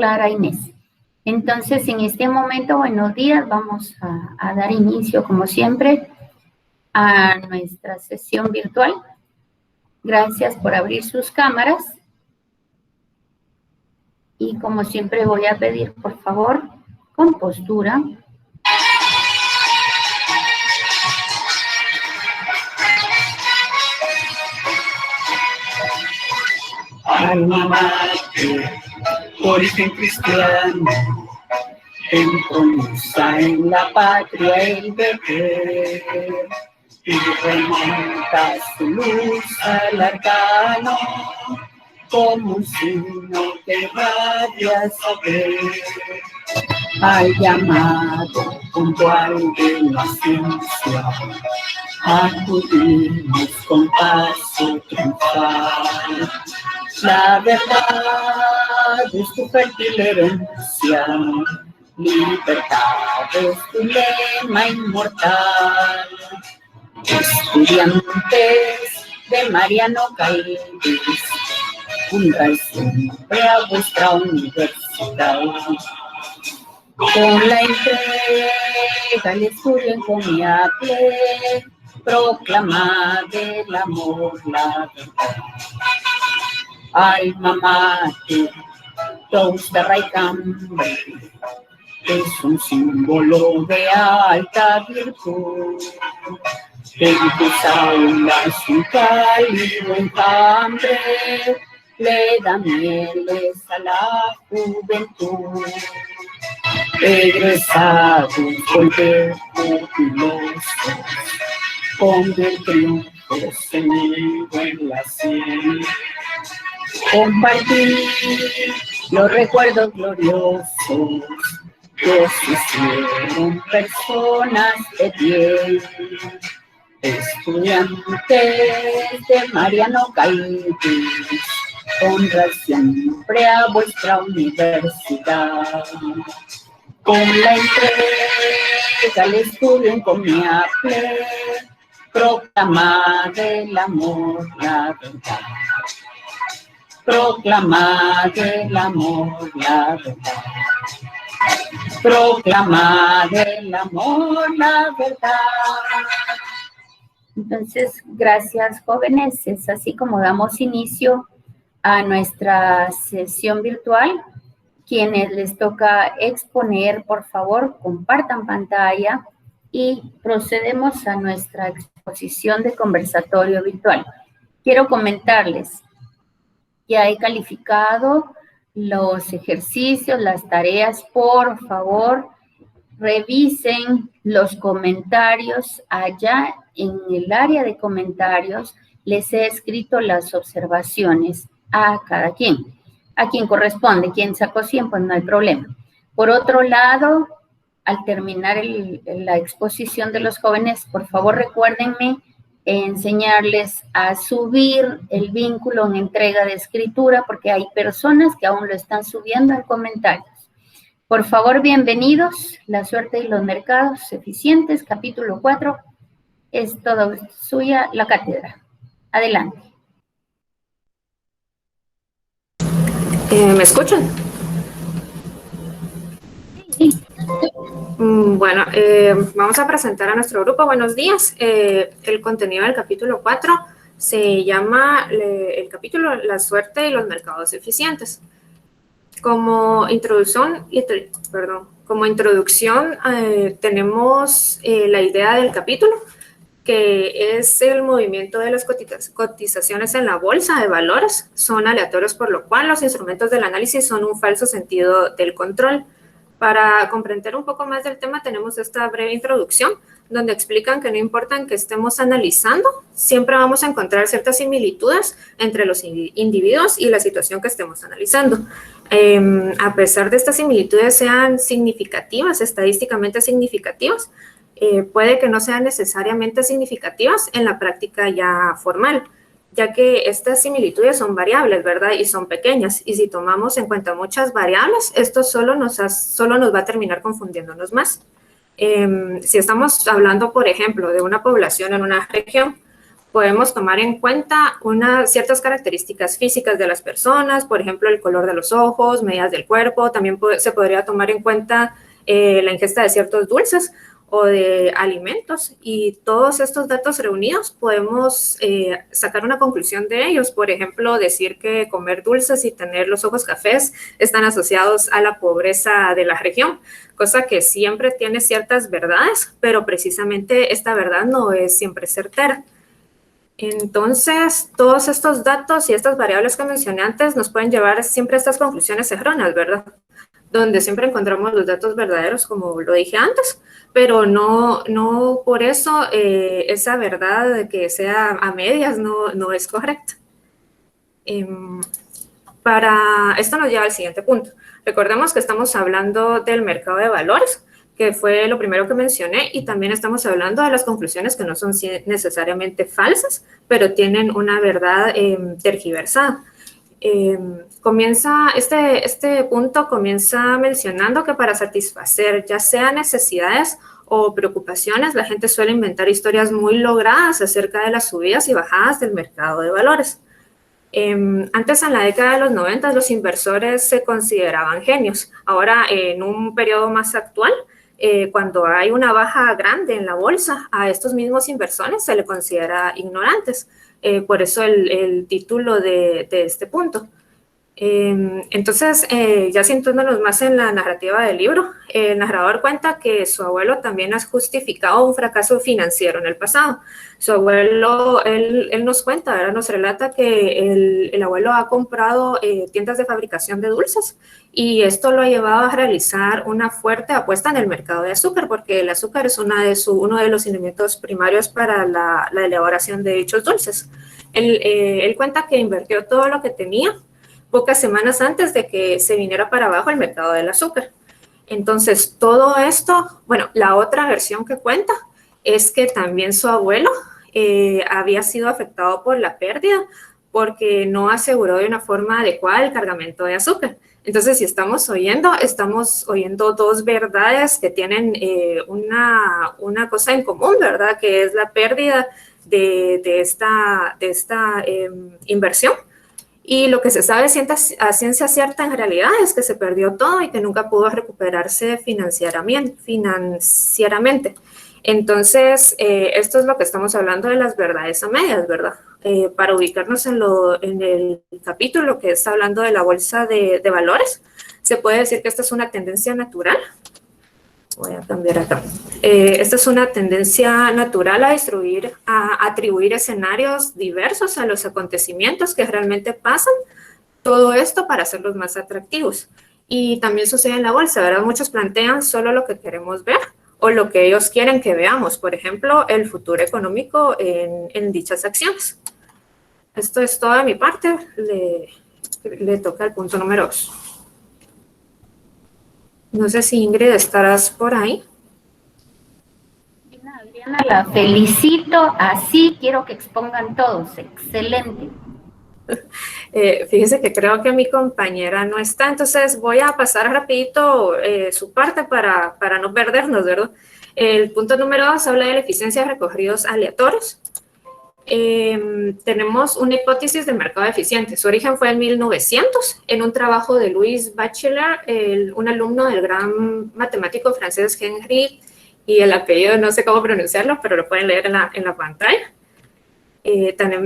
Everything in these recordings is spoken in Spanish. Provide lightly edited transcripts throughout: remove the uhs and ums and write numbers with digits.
Clara Inés. Entonces, en este momento, buenos días, vamos a dar inicio, como siempre, a nuestra sesión virtual. Gracias por abrir sus cámaras. Y como siempre voy a pedir, por favor, compostura. Alma mater, origen cristiano, entronuza en la patria el deber y remonta su luz al arcano como un signo que irradia saber. Al llamado puntual de la ciencia acudimos con paso triunfal. La verdad es tu fértil herencia, libertad es tu lema inmortal. Estudiantes de Mariano Gálvez, fundad siempre a vuestra universidad. Con la entrega al estudio encomiable, proclamad el amor, la verdad. Alma mater, Toasterra y Cambre, es un símbolo de alta virtud. En tus aulas un cálido enjambre le da mieles a la juventud. Egresados, volver jubilosos, con el triunfo ceñido en la sien. Compartir los recuerdos gloriosos que os hicieron personas de bien. Estudiantes de Mariano Gálvez, honrar siempre a vuestra universidad. Con la entrega al estudio encomiable, proclamad el amor, la verdad. Proclamad el amor, la verdad. Proclamad el amor, la verdad. Entonces, gracias, jóvenes. Es así como damos inicio a nuestra sesión virtual. Quienes les toca exponer, por favor, compartan pantalla y procedemos a nuestra exposición de conversatorio virtual. Quiero comentarles que he calificado los ejercicios, las tareas. Por favor, revisen los comentarios. Allá en el área de comentarios les he escrito las observaciones a cada quien. A quien corresponde, quien sacó 100, pues no hay problema. Por otro lado, al terminar la exposición de los jóvenes, por favor recuérdenme enseñarles a subir el vínculo en entrega de escritura, porque hay personas que aún lo están subiendo en comentarios. Por favor, bienvenidos. La suerte y los mercados eficientes, capítulo 4. Es todo suya la cátedra. Adelante. ¿Me escuchan? Sí. Bueno, vamos a presentar a nuestro grupo. Buenos días. El contenido del capítulo 4 se llama el capítulo La suerte y los mercados eficientes. Como introducción, tenemos la idea del capítulo, que es el movimiento de las cotizaciones en la bolsa de valores. Son aleatorios, por lo cual los instrumentos del análisis son un falso sentido del control. Para comprender un poco más del tema, tenemos esta breve introducción, donde explican que no importa en qué estemos analizando, siempre vamos a encontrar ciertas similitudes entre los individuos y la situación que estemos analizando. A pesar de estas similitudes sean significativas, estadísticamente significativas, puede que no sean necesariamente significativas en la práctica ya formal, ya que estas similitudes son variables, ¿verdad? Y son pequeñas, y si tomamos en cuenta muchas variables, esto solo nos va a terminar confundiéndonos más. Si estamos hablando, por ejemplo, de una población en una región, podemos tomar en cuenta ciertas características físicas de las personas, por ejemplo, el color de los ojos, medidas del cuerpo. También se podría tomar en cuenta la ingesta de ciertos dulces o de alimentos, y todos estos datos reunidos podemos sacar una conclusión de ellos. Por ejemplo, decir que comer dulces y tener los ojos cafés están asociados a la pobreza de la región, cosa que siempre tiene ciertas verdades, pero precisamente esta verdad no es siempre certera. Entonces, todos estos datos y estas variables que mencioné antes nos pueden llevar siempre a estas conclusiones erróneas, ¿verdad? Donde siempre encontramos los datos verdaderos, como lo dije antes, pero no por eso esa verdad de que sea a medias no es correcta. Esto nos lleva al siguiente punto. Recordemos que estamos hablando del mercado de valores, que fue lo primero que mencioné, y también estamos hablando de las conclusiones que no son necesariamente falsas, pero tienen una verdad tergiversada. Este punto comienza mencionando que para satisfacer ya sea necesidades o preocupaciones, la gente suele inventar historias muy logradas acerca de las subidas y bajadas del mercado de valores. Antes, en la década de los 90, los inversores se consideraban genios. Ahora, en un periodo más actual, cuando hay una baja grande en la bolsa, a estos mismos inversores se les considera ignorantes. Por eso el título de este punto. Entonces, ya centrándonos más en la narrativa del libro, el narrador cuenta que su abuelo también ha justificado un fracaso financiero en el pasado. Su abuelo, él nos cuenta, ¿verdad? Nos relata que el abuelo ha comprado tiendas de fabricación de dulces, y esto lo ha llevado a realizar una fuerte apuesta en el mercado de azúcar, porque el azúcar es uno de los elementos primarios para la elaboración de dichos dulces. Él cuenta que invirtió todo lo que tenía pocas semanas antes de que se viniera para abajo el mercado del azúcar. Entonces, todo esto, bueno, la otra versión que cuenta es que también su abuelo había sido afectado por la pérdida porque no aseguró de una forma adecuada el cargamento de azúcar. Entonces, si estamos oyendo dos verdades que tienen una cosa en común, ¿verdad? Que es la pérdida de esta inversión. Y lo que se sabe a ciencia cierta en realidad es que se perdió todo y que nunca pudo recuperarse financieramente. Entonces, esto es lo que estamos hablando de las verdades a medias, ¿verdad? Para ubicarnos en el capítulo que está hablando de la bolsa de valores, se puede decir que esta es una tendencia natural. Voy a cambiar acá. Esta es una tendencia natural a atribuir escenarios diversos a los acontecimientos que realmente pasan, todo esto para hacerlos más atractivos. Y también sucede en la bolsa, ¿verdad? Muchos plantean solo lo que queremos ver o lo que ellos quieren que veamos, por ejemplo, el futuro económico en dichas acciones. Esto es todo de mi parte. Le toca el punto número 2. No sé si Ingrid estarás por ahí. Adriana, la felicito, así quiero que expongan todos, excelente. Fíjese que creo que mi compañera no está, entonces voy a pasar rapidito su parte para no perdernos, ¿verdad? El punto número 2 habla de la eficiencia de recorridos aleatorios. Tenemos una hipótesis del mercado eficiente. Su origen fue en 1900, en un trabajo de Louis Bachelard, un alumno del gran matemático francés Henry, y el apellido no sé cómo pronunciarlo, pero lo pueden leer en la pantalla.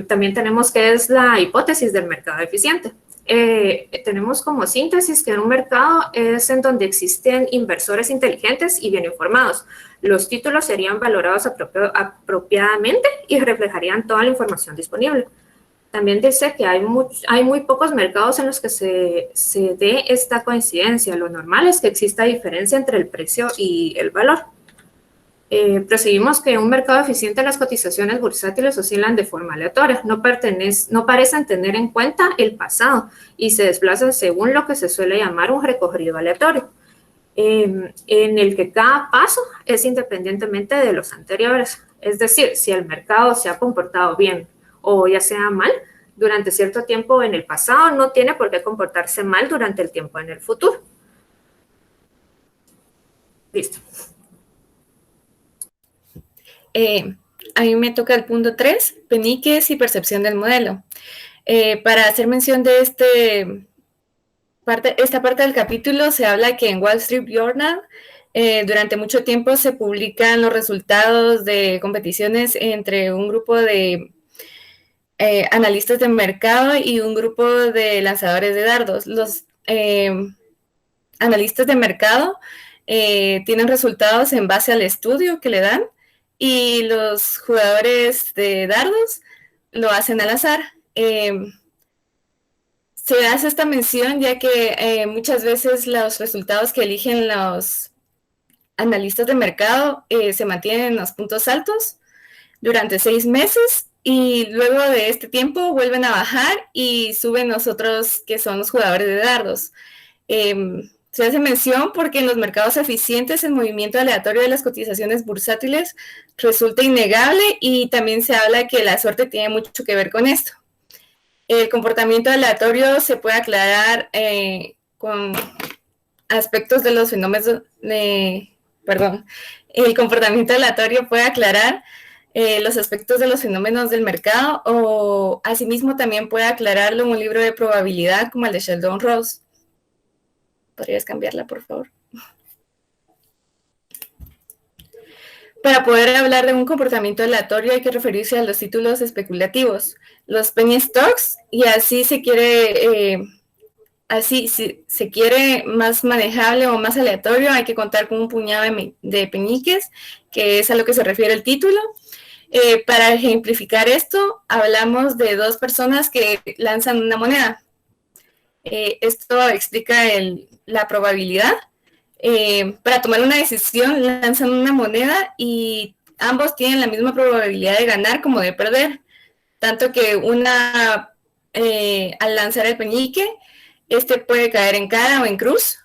También tenemos que es la hipótesis del mercado eficiente. Tenemos como síntesis que en un mercado es en donde existen inversores inteligentes y bien informados. Los títulos serían valorados apropiadamente y reflejarían toda la información disponible. También dice que hay muy pocos mercados en los que se dé esta coincidencia. Lo normal es que exista diferencia entre el precio y el valor. Proseguimos que en un mercado eficiente las cotizaciones bursátiles oscilan de forma aleatoria, no parecen tener en cuenta el pasado y se desplazan según lo que se suele llamar un recorrido aleatorio, en el que cada paso es independientemente de los anteriores. Es decir, si el mercado se ha comportado bien o ya sea mal durante cierto tiempo en el pasado, no tiene por qué comportarse mal durante el tiempo en el futuro. Listo. a mí me toca el punto 3, peniques y percepción del modelo. Para hacer mención de esta parte del capítulo, se habla que en Wall Street Journal durante mucho tiempo se publican los resultados de competiciones entre un grupo de analistas de mercado y un grupo de lanzadores de dardos. Los analistas de mercado tienen resultados en base al estudio que le dan, y los jugadores de dardos lo hacen al azar. Se hace esta mención ya que muchas veces los resultados que eligen los analistas de mercado se mantienen en los puntos altos durante 6 meses, y luego de este tiempo vuelven a bajar y suben los otros que son los jugadores de dardos. Se hace mención porque en los mercados eficientes el movimiento aleatorio de las cotizaciones bursátiles resulta innegable, y también se habla que la suerte tiene mucho que ver con esto. El comportamiento aleatorio se puede aclarar con aspectos de los fenómenos el comportamiento aleatorio puede aclarar los aspectos de los fenómenos del mercado, o asimismo también puede aclararlo en un libro de probabilidad como el de Sheldon Rose. ¿Podrías cambiarla, por favor? Para poder hablar de un comportamiento aleatorio hay que referirse a los títulos especulativos, los penny stocks, y así se quiere, si se quiere más manejable o más aleatorio, hay que contar con un puñado de peniques, que es a lo que se refiere el título. Para ejemplificar esto, hablamos de 2 personas que lanzan una moneda. Esto explica la probabilidad. Para tomar una decisión, lanzan una moneda y ambos tienen la misma probabilidad de ganar como de perder. Tanto que al lanzar el peñique, este puede caer en cara o en cruz,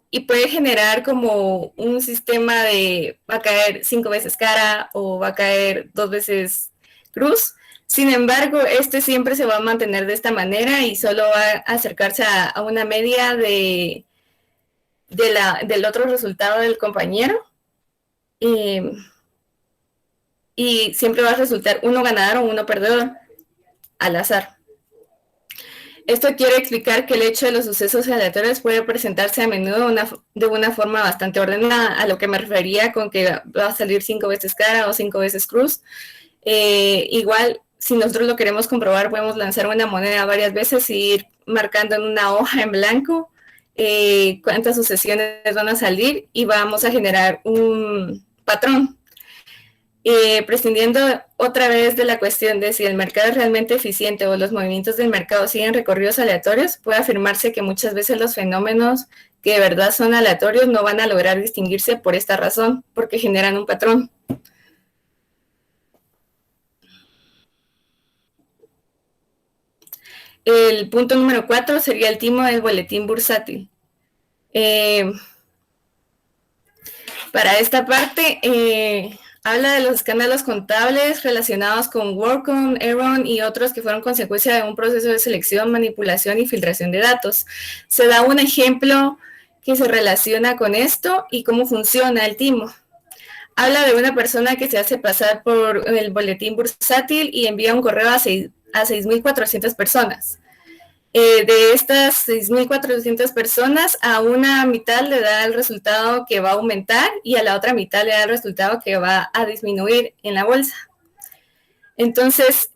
y puede generar como un sistema de va a caer 5 veces cara o va a caer 2 veces cruz. Sin embargo, este siempre se va a mantener de esta manera y solo va a acercarse a una media del otro resultado del compañero. Y siempre va a resultar uno ganador o uno perdedor al azar. Esto quiere explicar que el hecho de los sucesos aleatorios puede presentarse a menudo de una forma bastante ordenada, a lo que me refería con que va a salir 5 veces cara o 5 veces cruz. Igual, si nosotros lo queremos comprobar, podemos lanzar una moneda varias veces y ir marcando en una hoja en blanco cuántas sucesiones van a salir, y vamos a generar un patrón. Prescindiendo otra vez de la cuestión de si el mercado es realmente eficiente o los movimientos del mercado siguen recorridos aleatorios, puede afirmarse que muchas veces los fenómenos que de verdad son aleatorios no van a lograr distinguirse por esta razón, porque generan un patrón. El punto número 4 sería el timo del boletín bursátil. Para esta parte, habla de los escándalos contables relacionados con WorldCom, Enron y otros que fueron consecuencia de un proceso de selección, manipulación y filtración de datos. Se da un ejemplo que se relaciona con esto y cómo funciona el timo. Habla de una persona que se hace pasar por el boletín bursátil y envía un correo a 6.400 personas. De estas 6.400 personas, a una mitad le da el resultado que va a aumentar y a la otra mitad le da el resultado que va a disminuir en la bolsa. Entonces,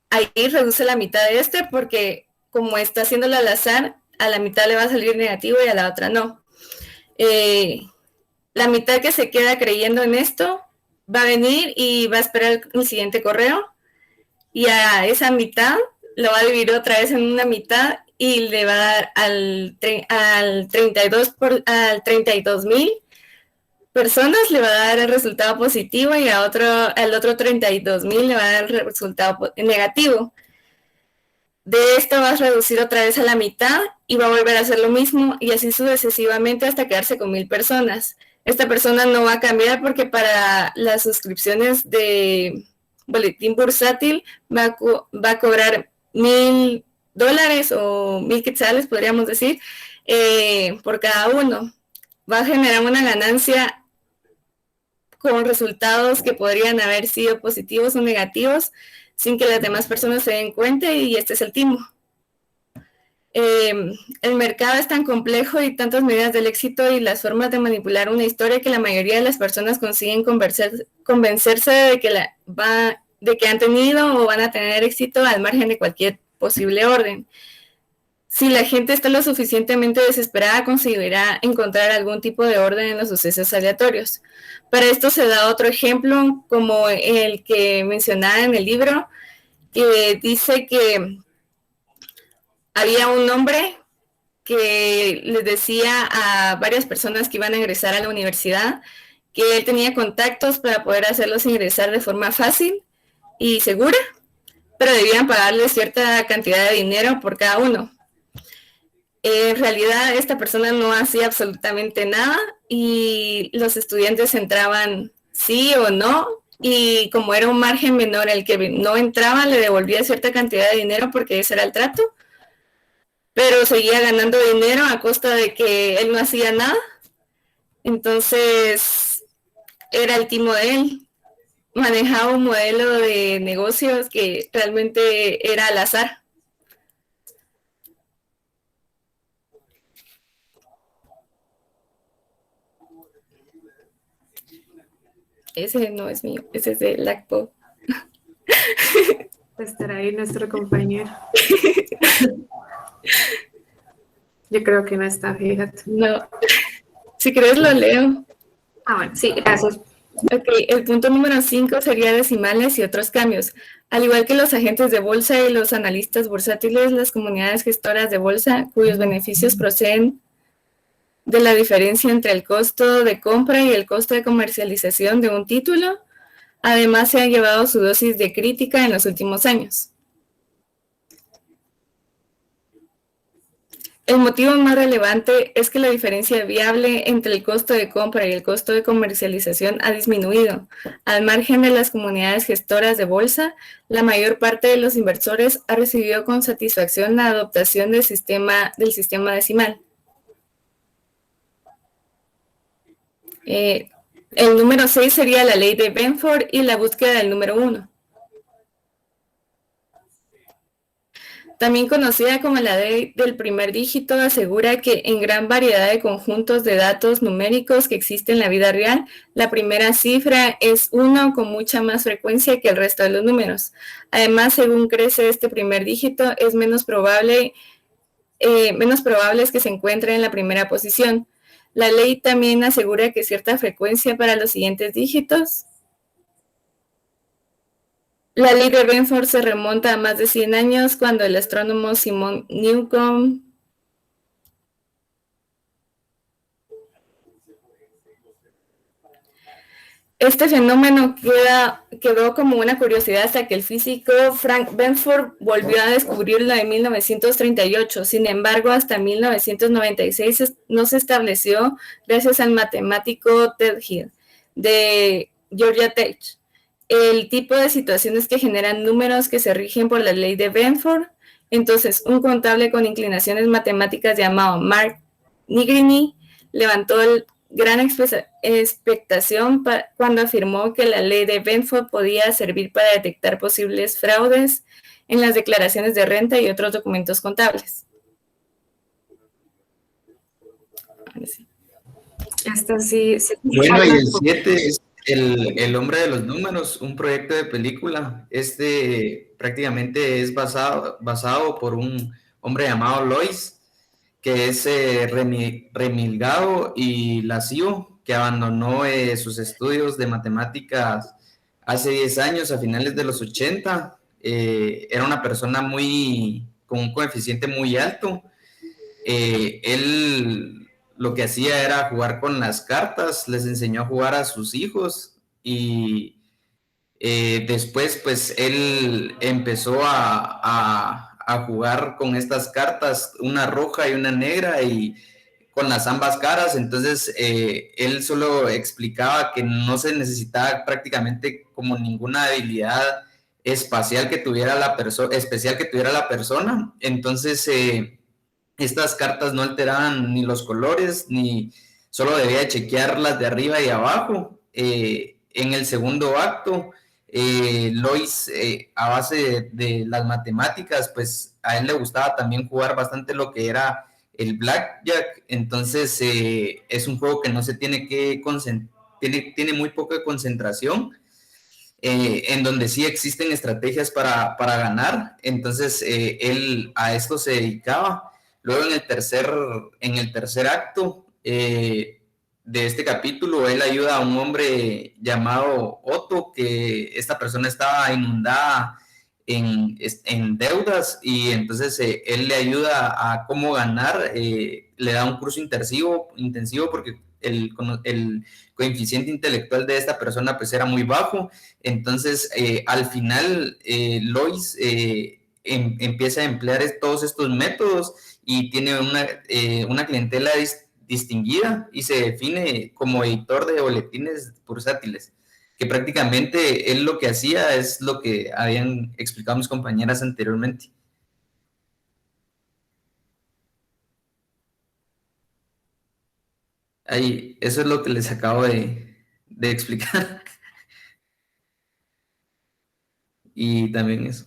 ahí reduce la mitad de porque como está haciéndolo al azar, a la mitad le va a salir negativo y a la otra no. La mitad que se queda creyendo en esto va a venir y va a esperar el siguiente correo, y a esa mitad lo va a dividir otra vez en una mitad y le va a dar al 32.000 personas le va a dar el resultado positivo, y al otro 32.000 le va a dar el resultado negativo. De esto va a reducir otra vez a la mitad y va a volver a hacer lo mismo, y así sucesivamente hasta quedarse con 1.000 personas. Esta persona no va a cambiar porque para las suscripciones de boletín bursátil va a cobrar $1,000 o 1,000 quetzales, podríamos decir, por cada uno. Va a generar una ganancia con resultados que podrían haber sido positivos o negativos sin que las demás personas se den cuenta, y este es el timo. El mercado es tan complejo y tantas medidas del éxito y las formas de manipular una historia que la mayoría de las personas consiguen convencerse de que han tenido o van a tener éxito al margen de cualquier posible orden. Si la gente está lo suficientemente desesperada, conseguirá encontrar algún tipo de orden en los sucesos aleatorios. Para esto se da otro ejemplo, como el que mencionaba en el libro, que dice que había un hombre que les decía a varias personas que iban a ingresar a la universidad que él tenía contactos para poder hacerlos ingresar de forma fácil y segura, pero debían pagarle cierta cantidad de dinero por cada uno. En realidad, esta persona no hacía absolutamente nada y los estudiantes entraban sí o no, y como era un margen menor el que no entraba, le devolvía cierta cantidad de dinero porque ese era el trato, pero seguía ganando dinero a costa de que él no hacía nada. Entonces, era el timo de él. Manejaba un modelo de negocios que realmente era al azar. Ese no es mío, ese es de LACPO. Estará ahí nuestro compañero. Yo creo que no está, fíjate. No, si quieres lo leo. Bueno, sí, gracias. Ok, el punto número 5 sería decimales y otros cambios. Al igual que los agentes de bolsa y los analistas bursátiles, las comunidades gestoras de bolsa, cuyos beneficios proceden de la diferencia entre el costo de compra y el costo de comercialización de un título, además se han llevado su dosis de crítica en los últimos años. El motivo más relevante es que la diferencia viable entre el costo de compra y el costo de comercialización ha disminuido. Al margen de las comunidades gestoras de bolsa, la mayor parte de los inversores ha recibido con satisfacción la adoptación del sistema decimal. El número 6 sería la ley de Benford y la búsqueda del número 1. También conocida como la ley del primer dígito, asegura que en gran variedad de conjuntos de datos numéricos que existen en la vida real, la primera cifra es 1 con mucha más frecuencia que el resto de los números. Además, según crece este primer dígito, es menos probable es que se encuentre en la primera posición. La ley también asegura que cierta frecuencia para los siguientes dígitos. La ley de Benford se remonta a más de 100 años, cuando el astrónomo Simon Newcomb este fenómeno quedó como una curiosidad hasta que el físico Frank Benford volvió a descubrirlo en 1938. Sin embargo, hasta 1996 no se estableció gracias al matemático Ted Hill de Georgia Tech. El tipo de situaciones que generan números que se rigen por la ley de Benford. Entonces, un contable con inclinaciones matemáticas llamado Mark Nigrini levantó gran expectación cuando afirmó que la ley de Benford podía servir para detectar posibles fraudes en las declaraciones de renta y otros documentos contables. Sí. Hasta sí. Bueno, y el 7 es el hombre de los números, un proyecto de película. Prácticamente es basado por un hombre llamado Lois, que es remilgado y lascivo, que abandonó sus estudios de matemáticas hace 10 años, a finales de los 80. Era una persona con un coeficiente muy alto. Él lo que hacía era jugar con las cartas, les enseñó a jugar a sus hijos, y después pues él empezó a jugar con estas cartas, una roja y una negra, y con las ambas caras. Entonces él solo explicaba que no se necesitaba prácticamente como ninguna habilidad especial que tuviera la persona. Entonces estas cartas no alteraban ni los colores, ni solo debía chequearlas de arriba y abajo. en el segundo acto, Lois, a base de las matemáticas, pues a él le gustaba también jugar bastante lo que era el blackjack. Entonces es un juego que no se tiene que tiene muy poca concentración, en donde sí existen estrategias para ganar. Entonces él a esto se dedicaba. Luego en el tercer acto de este capítulo, él ayuda a un hombre llamado Otto, que esta persona estaba inundada en deudas, y entonces él le ayuda a cómo ganar, le da un curso intensivo porque el coeficiente intelectual de esta persona pues era muy bajo. Entonces al final Lois empieza a emplear todos estos métodos y tiene una clientela distinguida, y se define como editor de boletines bursátiles, que prácticamente él lo que hacía es lo que habían explicado mis compañeras anteriormente. Ahí, eso es lo que les acabo de explicar. Y también eso.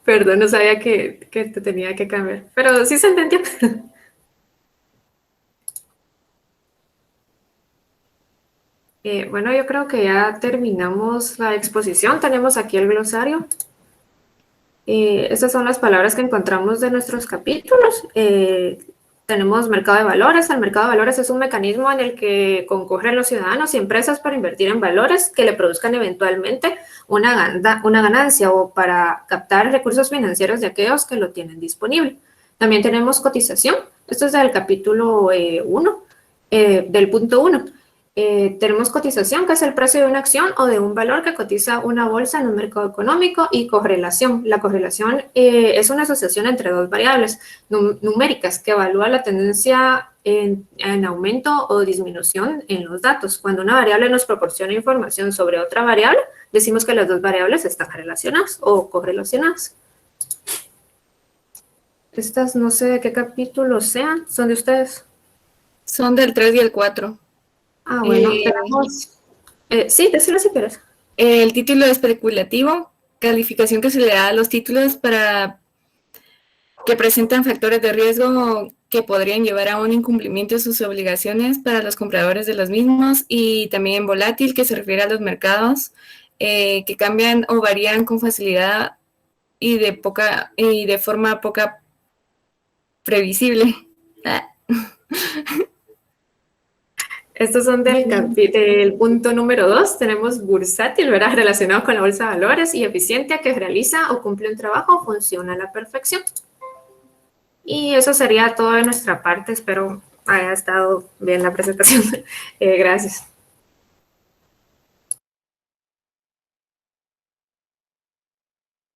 Perdón, no sabía que te tenía que cambiar, pero sí se entendió. Bueno, yo creo que ya terminamos la exposición. Tenemos aquí el glosario. Estas son las palabras que encontramos de nuestros capítulos. Tenemos mercado de valores. El mercado de valores es un mecanismo en el que concurren los ciudadanos y empresas para invertir en valores que le produzcan eventualmente una ganancia, o para captar recursos financieros de aquellos que lo tienen disponible. También tenemos cotización. Esto es del capítulo 1, del punto 1. Tenemos cotización, que es el precio de una acción o de un valor que cotiza una bolsa en un mercado económico, y correlación. La correlación es una asociación entre dos variables numéricas que evalúa la tendencia en aumento o disminución en los datos. Cuando una variable nos proporciona información sobre otra variable, decimos que las dos variables están relacionadas o correlacionadas. Estas no sé de qué capítulo sean, ¿son de ustedes? Son del 3 y el 4. Ah, bueno, tenemos... sí, decirlo si quieres. El título especulativo, calificación que se le da a los títulos para que presentan factores de riesgo que podrían llevar a un incumplimiento de sus obligaciones para los compradores de los mismos. Y también volátil, que se refiere a los mercados que cambian o varían con facilidad y de forma poca previsible. Estos son del punto número 2. Tenemos bursátil, ¿verdad? Relacionado con la bolsa de valores, y eficiente, que realiza o cumple un trabajo o funciona a la perfección. Y eso sería todo de nuestra parte. Espero haya estado bien la presentación. Gracias.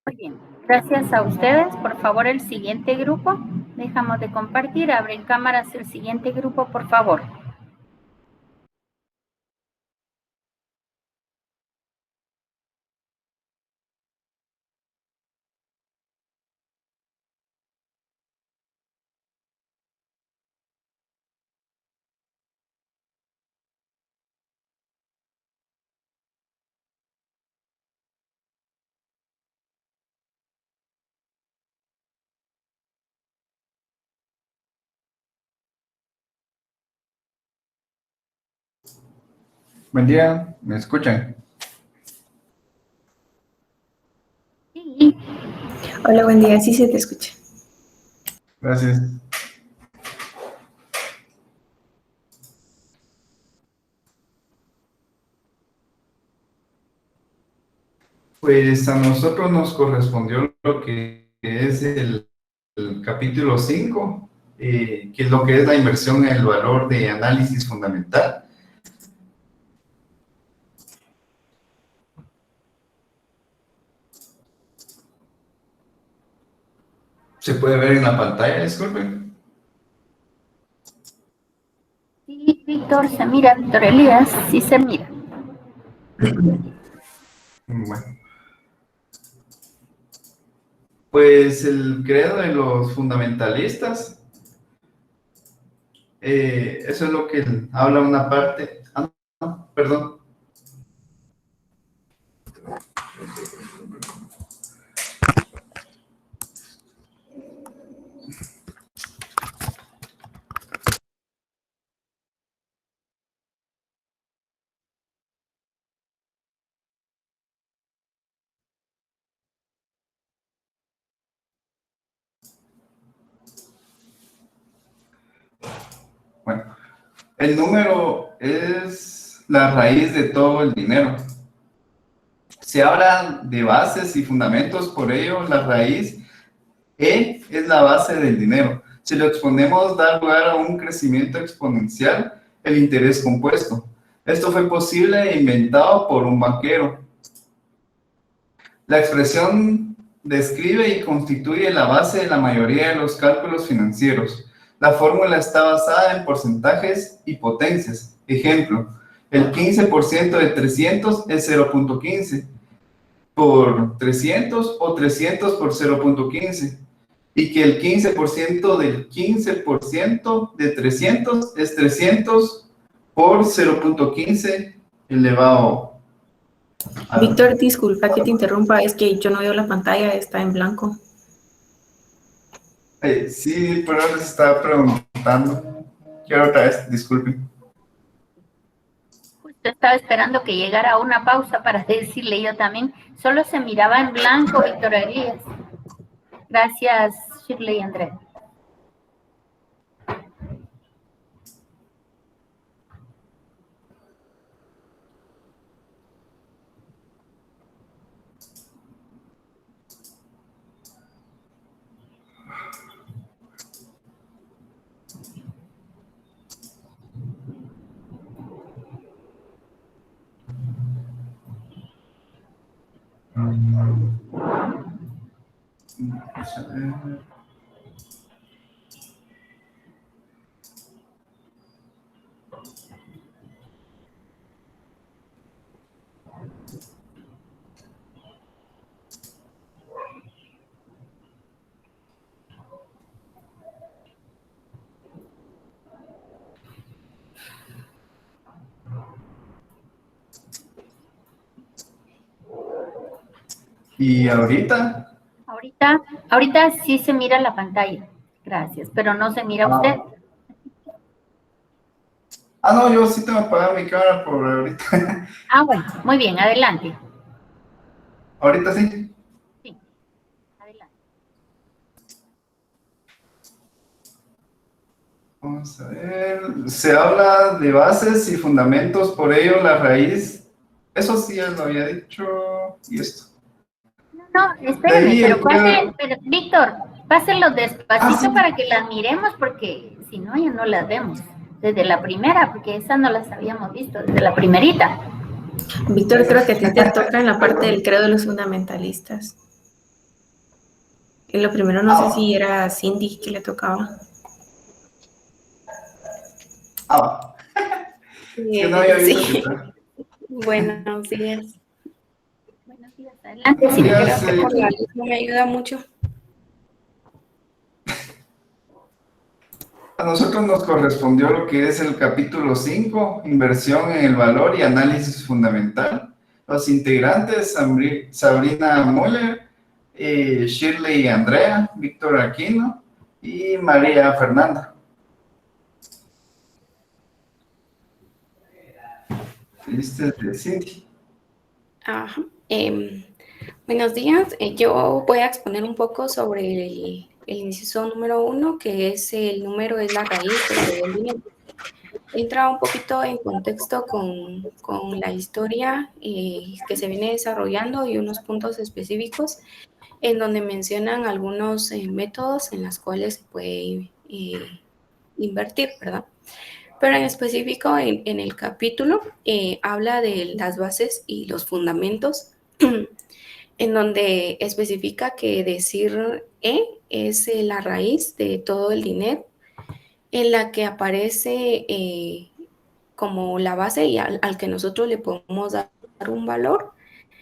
Muy bien, gracias a ustedes. Por favor, el siguiente grupo. Dejamos de compartir. Abren cámaras el siguiente grupo, por favor. Buen día, ¿me escuchan? Sí. Hola, buen día, sí se te escucha. Gracias. Pues a nosotros nos correspondió lo que es el capítulo 5, que es lo que es la inversión en el valor de análisis fundamental. ¿Se puede ver en la pantalla? Disculpen. Sí, Víctor, se mira. Víctor Elías, sí se mira. Bueno. Pues el credo de los fundamentalistas Eso es lo que habla una parte. Ah, no, perdón. Bueno, el número es la raíz de todo el dinero. Se habla de bases y fundamentos, por ello la raíz E es la base del dinero. Si lo exponemos, da lugar a un crecimiento exponencial, el interés compuesto. Esto fue posible e inventado por un banquero. La expresión describe y constituye la base de la mayoría de los cálculos financieros. La fórmula está basada en porcentajes y potencias. Ejemplo, el 15% de 300 es 0.15 por 300 o 300 por 0.15. Y que el 15% del 15% de 300 es 300 por 0.15 elevado a... Víctor, disculpa que te interrumpa, es que yo no veo la pantalla, está en blanco. Sí, pero les estaba preguntando. Quiero otra vez, disculpen. Justo estaba esperando que llegara una pausa para decirle yo también. Solo se miraba en blanco, Víctor Elías. Gracias, Shirley y Andrea. ¿Y ahorita? Ahorita sí se mira la pantalla. Gracias, pero no se mira usted. No, yo sí tengo que apagar mi cámara por ahorita. Bueno, muy bien, adelante. ¿Ahorita sí? Sí, adelante. Vamos a ver. Se habla de bases y fundamentos, por ello la raíz. Eso sí ya lo había dicho. Y esto. No, espéreme, pero Víctor, pásenlo despacito sí. para que las miremos, porque si no, ya no las vemos. Desde la primera, porque esas no las habíamos visto, desde la primerita. Víctor, creo que a ti te toca en la parte del credo de los fundamentalistas. En lo primero no sé si era Cindy que le tocaba. Que no había visto Sí. que tal. Buenos días. Buenos días, adelante. Sí, Creo que por la luz no me ayuda mucho. A nosotros nos correspondió lo que es el capítulo 5, inversión en el valor y análisis fundamental. Los integrantes, Sabrina Müller, Shirley Andrea, Víctor Aquino y María Fernanda. Este es de Cindy. Ajá. Buenos días. Yo voy a exponer un poco sobre el inciso número 1, que es el número es la raíz del dinero. Entra un poquito en contexto con la historia que se viene desarrollando y unos puntos específicos en donde mencionan algunos métodos en los cuales se puede invertir, ¿verdad? Pero en específico en el capítulo habla de las bases y los fundamentos, en donde especifica que decir es la raíz de todo el dinero, en la que aparece como la base y al que nosotros le podemos dar un valor,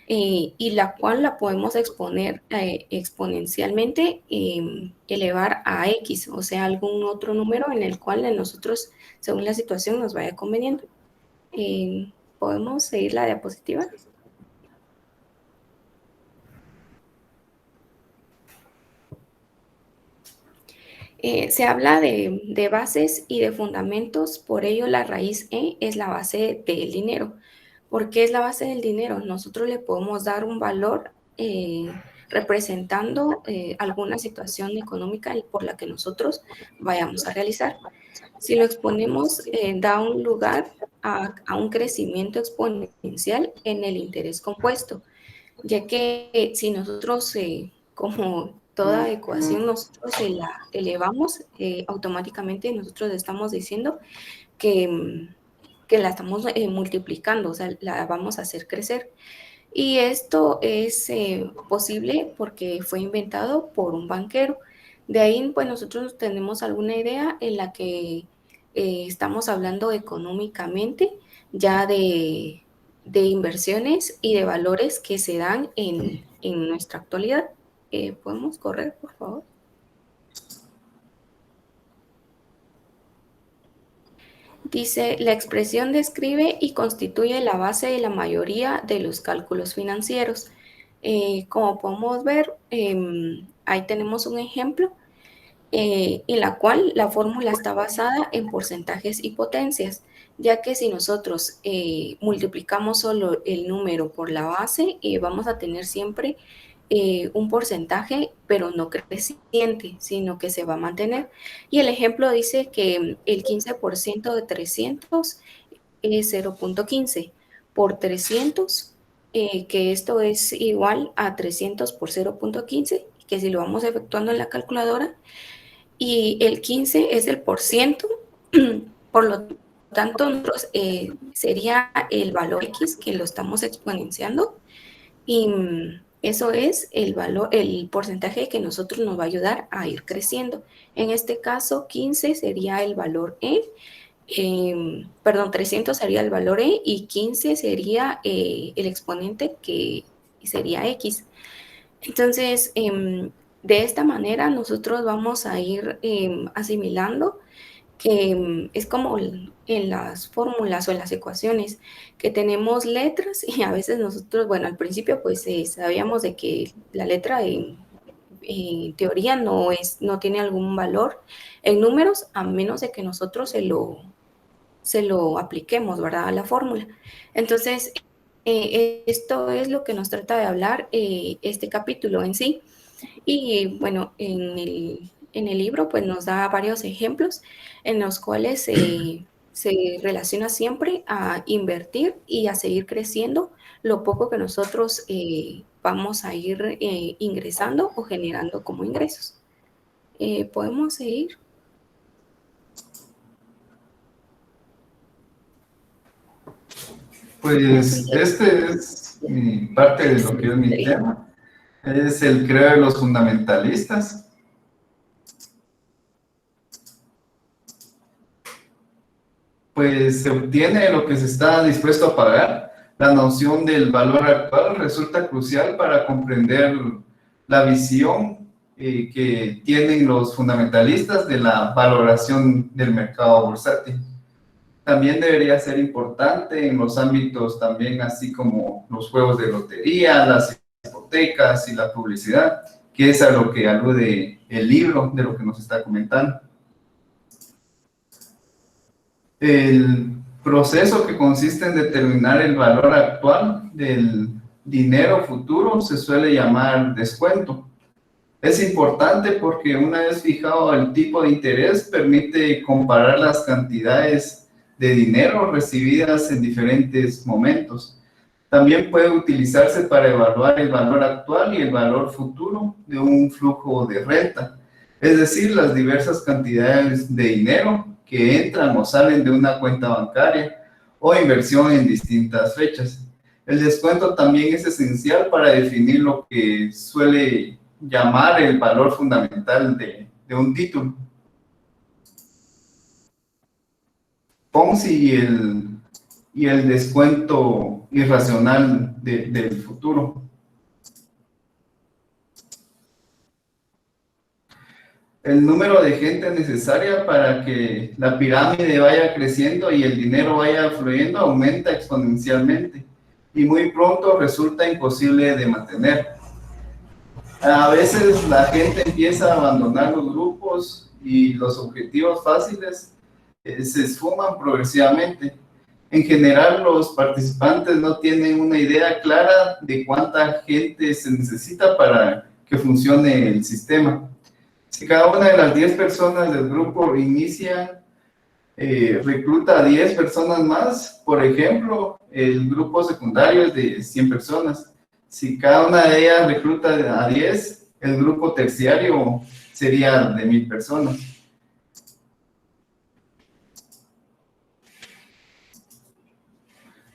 y la cual la podemos exponer exponencialmente, elevar a X, o sea, algún otro número en el cual a nosotros, según la situación, nos vaya conveniendo. ¿Podemos seguir la diapositiva? Se habla de bases y de fundamentos, por ello la raíz E es la base del dinero. ¿Por qué es la base del dinero? Nosotros le podemos dar un valor representando alguna situación económica por la que nosotros vayamos a realizar. Si lo exponemos, da un lugar a un crecimiento exponencial en el interés compuesto, ya que si nosotros, como toda ecuación, nosotros la elevamos, automáticamente nosotros estamos diciendo que la estamos multiplicando, o sea, la vamos a hacer crecer. Y esto es posible porque fue inventado por un banquero. De ahí, pues nosotros tenemos alguna idea en la que estamos hablando económicamente ya de inversiones y de valores que se dan en nuestra actualidad. ¿Podemos correr, por favor? Dice, la expresión describe y constituye la base de la mayoría de los cálculos financieros. Como podemos ver, ahí tenemos un ejemplo en la cual la fórmula está basada en porcentajes y potencias, ya que si nosotros multiplicamos solo el número por la base, vamos a tener siempre un porcentaje, pero no creciente, sino que se va a mantener. Y el ejemplo dice que el 15% de 300 es 0.15 por 300, que esto es igual a 300 por 0.15, que si lo vamos efectuando en la calculadora, y el 15 es el por ciento, por lo tanto, nosotros, sería el valor X que lo estamos exponenciando, y eso es el valor, el porcentaje que nosotros nos va a ayudar a ir creciendo. En este caso, 15 sería el valor E, perdón, 300 sería el valor E y 15 sería el exponente que sería X. Entonces, de esta manera nosotros vamos a ir asimilando que es como en las fórmulas o en las ecuaciones, que tenemos letras y a veces nosotros, bueno, al principio pues sabíamos de que la letra en teoría no tiene algún valor en números, a menos de que nosotros se lo apliquemos, ¿verdad?, a la fórmula. Entonces, esto es lo que nos trata de hablar este capítulo en sí. Y bueno, en el libro pues nos da varios ejemplos en los cuales se relaciona siempre a invertir y a seguir creciendo lo poco que nosotros vamos a ir ingresando o generando como ingresos. ¿Podemos seguir? Pues este es parte de lo que es mi tema. Es el credo de los fundamentalistas. Pues se obtiene lo que se está dispuesto a pagar. La noción del valor actual resulta crucial para comprender la visión que tienen los fundamentalistas de la valoración del mercado bursátil. También debería ser importante en los ámbitos también así como los juegos de lotería, las hipotecas y la publicidad, que es a lo que alude el libro de lo que nos está comentando. El proceso que consiste en determinar el valor actual del dinero futuro se suele llamar descuento. Es importante porque una vez fijado el tipo de interés, permite comparar las cantidades de dinero recibidas en diferentes momentos. También puede utilizarse para evaluar el valor actual y el valor futuro de un flujo de renta, es decir, las diversas cantidades de dinero que entran o salen de una cuenta bancaria o inversión en distintas fechas. El descuento también es esencial para definir lo que suele llamar el valor fundamental de un título. Ponzi y el descuento irracional del futuro. El número de gente necesaria para que la pirámide vaya creciendo y el dinero vaya fluyendo aumenta exponencialmente y muy pronto resulta imposible de mantener. A veces la gente empieza a abandonar los grupos y los objetivos fáciles se esfuman progresivamente. En general, los participantes no tienen una idea clara de cuánta gente se necesita para que funcione el sistema. Si cada una de las 10 personas del grupo recluta a 10 personas más, por ejemplo, el grupo secundario es de 100 personas. Si cada una de ellas recluta a 10, el grupo terciario sería de 1000 personas.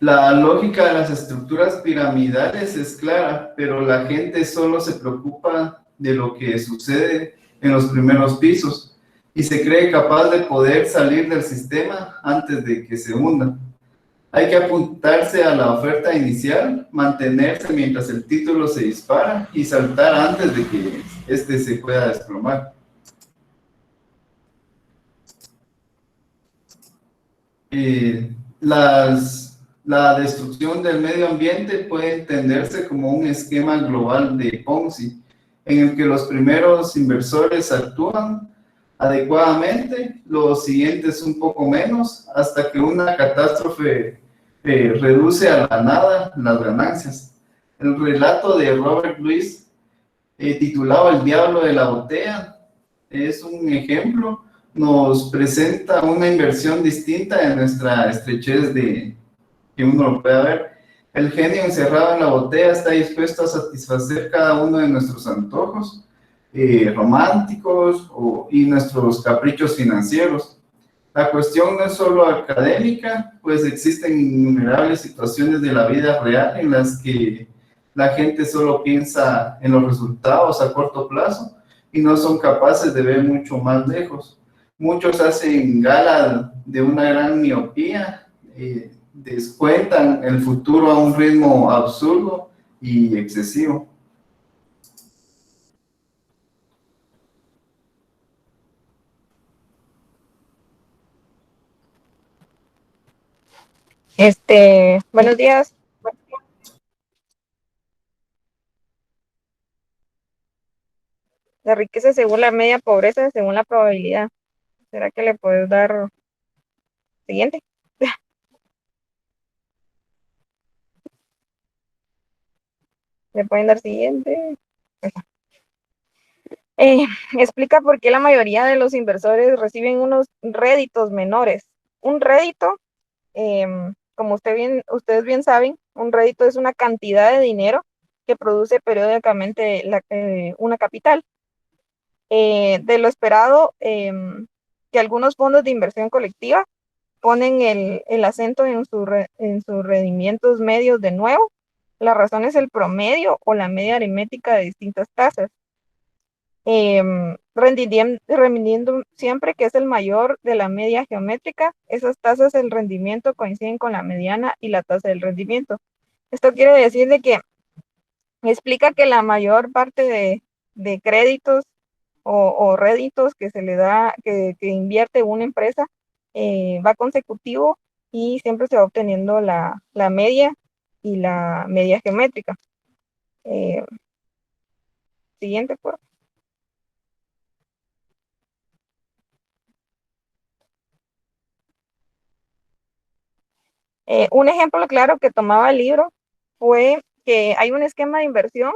La lógica de las estructuras piramidales es clara, pero la gente solo se preocupa de lo que sucede en los primeros pisos y se cree capaz de poder salir del sistema antes de que se hunda. Hay que apuntarse a la oferta inicial, mantenerse mientras el título se dispara y saltar antes de que este se pueda desplomar. La destrucción del medio ambiente puede entenderse como un esquema global de Ponzi, en el que los primeros inversores actúan adecuadamente, los siguientes un poco menos, hasta que una catástrofe reduce a la nada las ganancias. El relato de Robert Louis, titulado El diablo de la botella, es un ejemplo, nos presenta una inversión distinta de nuestra estrechez que uno lo pueda ver. El genio encerrado en la botella está dispuesto a satisfacer cada uno de nuestros antojos románticos y nuestros caprichos financieros. La cuestión no es solo académica, pues existen innumerables situaciones de la vida real en las que la gente solo piensa en los resultados a corto plazo y no son capaces de ver mucho más lejos. Muchos hacen gala de una gran miopía, descuentan el futuro a un ritmo absurdo y excesivo. Buenos días. La riqueza según la media, pobreza según la probabilidad. ¿Será que le puedes dar siguiente? ¿Le pueden dar siguiente? Explica por qué la mayoría de los inversores reciben unos réditos menores. Un rédito, como ustedes bien saben, un rédito es una cantidad de dinero que produce periódicamente una capital. De lo esperado, que algunos fondos de inversión colectiva ponen el acento en sus rendimientos medios de nuevo. La razón es el promedio o la media aritmética de distintas tasas. Rendiendo siempre que es el mayor de la media geométrica, esas tasas del rendimiento coinciden con la mediana y la tasa del rendimiento. Esto quiere decir de que explica que la mayor parte de créditos o réditos que se le da, que invierte una empresa, va consecutivo y siempre se va obteniendo la media y la media geométrica. Siguiente, por favor. Un ejemplo claro que tomaba el libro fue que hay un esquema de inversión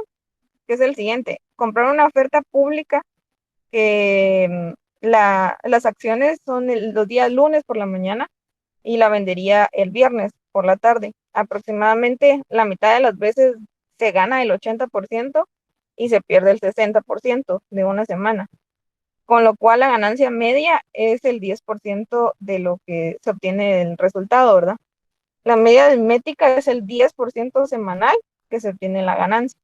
que es el siguiente: comprar una oferta pública que las acciones son los días lunes por la mañana y la vendería el viernes por la tarde. Aproximadamente la mitad de las veces se gana el 80% y se pierde el 60% de una semana, con lo cual la ganancia media es el 10% de lo que se obtiene del resultado, ¿verdad? La media aritmética es el 10% semanal que se obtiene la ganancia.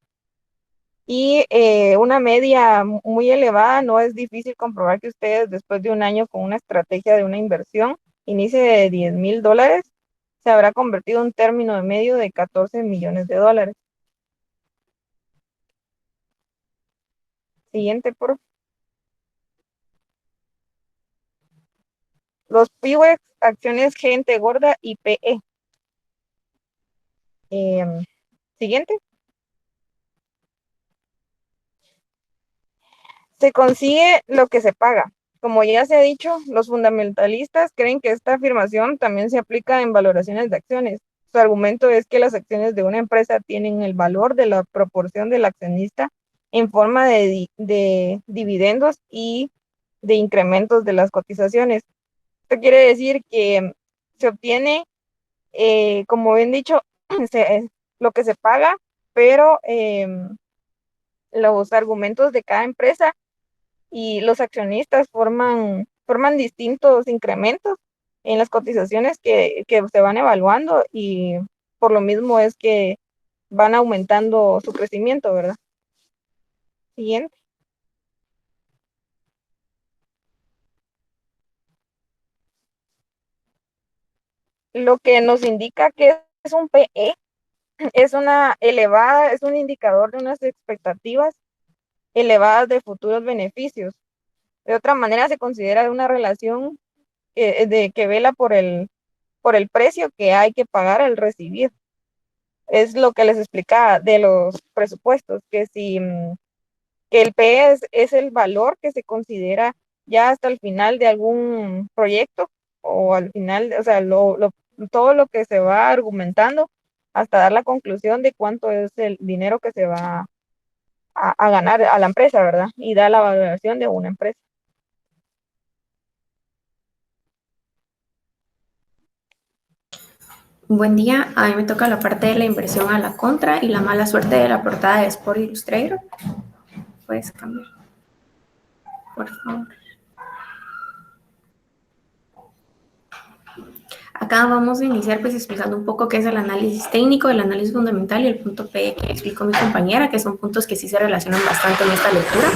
Y una media muy elevada, no es difícil comprobar que ustedes después de un año con una estrategia de una inversión inicie de $10,000 se habrá convertido en un término de medio de 14 millones de dólares. Siguiente, por favor. Los PIWEX, acciones Gente Gorda y PE. Siguiente. Se consigue lo que se paga. Como ya se ha dicho, los fundamentalistas creen que esta afirmación también se aplica en valoraciones de acciones. Su argumento es que las acciones de una empresa tienen el valor de la proporción del accionista en forma de dividendos y de incrementos de las cotizaciones. Esto quiere decir que se obtiene, como bien dicho, lo que se paga, pero los argumentos de cada empresa y los accionistas forman distintos incrementos en las cotizaciones que se van evaluando, y por lo mismo es que van aumentando su crecimiento, ¿verdad? Siguiente. Lo que nos indica que es un PE es es un indicador de unas expectativas elevadas de futuros beneficios. De otra manera, se considera una relación que vela por el precio que hay que pagar al recibir. Es lo que les explicaba de los presupuestos, que que el PE es el valor que se considera ya hasta el final de algún proyecto, o al final, o sea, todo lo que se va argumentando hasta dar la conclusión de cuánto es el dinero que se va a ganar a la empresa, ¿verdad? Y da la valoración de una empresa. Buen día, a mí me toca la parte de la inversión a la contra y la mala suerte de la portada de Sport Illustrator. Puedes cambiar, por favor. Acá vamos a iniciar pues explicando un poco qué es el análisis técnico, el análisis fundamental y el punto P que explicó mi compañera, que son puntos que sí se relacionan bastante en esta lectura.